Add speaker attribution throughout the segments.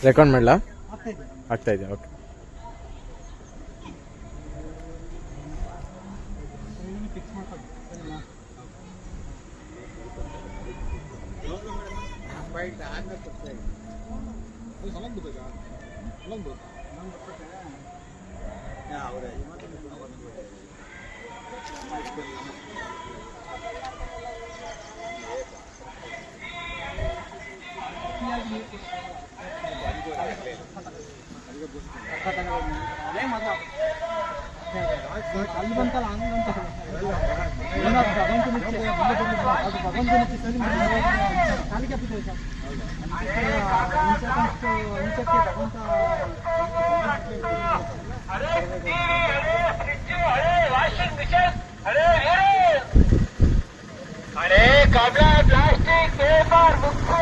Speaker 1: Record ಮಾಡಲಾ? ಆಗ್ತಾ ಇದೆ. ಓಕೆ.
Speaker 2: ಅಲ್ಲಿ ಬಂತಲ್ಲ ಹಂಗಂತ ಕಾಲಿಗೆ
Speaker 3: अरे काबला प्लास्टिक पेपर मुक्को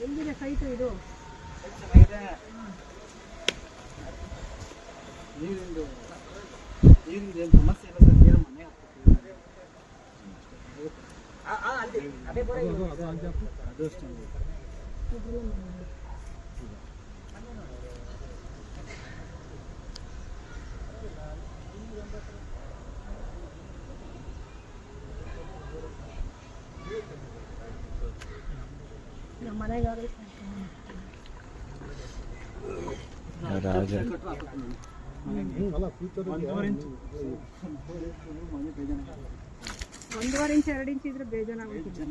Speaker 2: ಎಲ್ಲಿದೆ ಸೈಟ್ ಇದು? ನೀರಿಂದು ಏನು ಸಮಸ್ಯೆ ಇಲ್ಲ ಸರ್. ನೀರು ಮನೆ ಅದು ಅಷ್ಟೇ. ನಮ್ಮ ಮನೆಗಾರು
Speaker 1: ರಾಜ
Speaker 2: ಒಂದೂವರೆ ಇಂಚ್ 2 ಇಂಚ್ ಇದ್ರೆ ಬೇಜಾರಾಗುತ್ತೆ.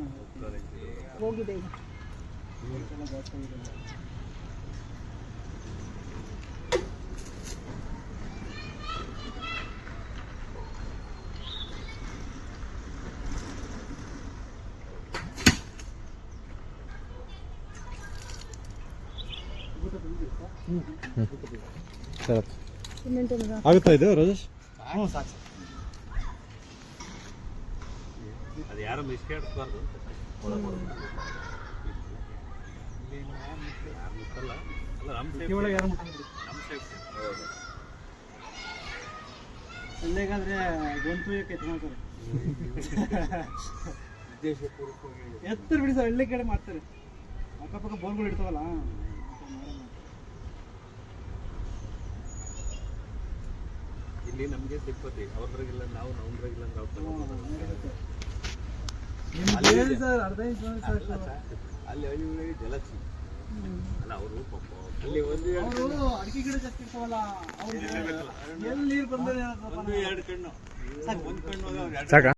Speaker 2: ಹೋಗಿದೆ ಈಗ.
Speaker 1: ಆಗುತ್ತಾ ಇದು ರಾಜೇಶ್?
Speaker 4: ಹ್ಞೂ ಸಾಕು. ಅದು ಯಾರು ಮಿಸ್ಕೇಡ್ಸ್ಬಾರ್ದು.
Speaker 2: ಅಲ್ಲೇಗಾದ್ರೆ ಗೊಂತು ಎತ್ಕೊಂತಾರೆ. ಎತ್ತರ ಬಿಡಿ ಸರ್, ಹಳ್ಳಿ ಕಡೆ ಮಾಡ್ತಾರೆ. ಅಕ್ಕಪಕ್ಕ ಬೋರ್ಗಳು ಇಡ್ತಾವಲ್ಲ.
Speaker 4: ಇಲ್ಲಿ ನಮಗೆ ಸಿಪ್ಪತಿ ಅವ್ರದ್ರಾಗಿಲ್ಲ, ನಾವು ನಮ್ದ್ರಾಗಿಲ್ಲ ಅಂದ್ರೆ ಅವ್ರು
Speaker 2: ಅರ್ಧ ಇಂಚ್
Speaker 4: ಅಲ್ಲಿ ಅಳಿಗಳಿಗೆ ಜಲಕ್ಷಿ ಅಲ್ಲ ಅವರು ಪಾಪ ಅಲ್ಲಿ ಒಂದು
Speaker 2: ಅಡಿಕೆ ಗಿಡ ಜಾಸ್ತಿ ಇರ್ತಾವಲ್ಲ, ಎಲ್ಲಿ ನೀರು ಬಂದ್ರೆ
Speaker 4: 2 ಕಣ್ಣು, ಒಂದು ಕಣ್ಣು
Speaker 1: ಸಾಕ.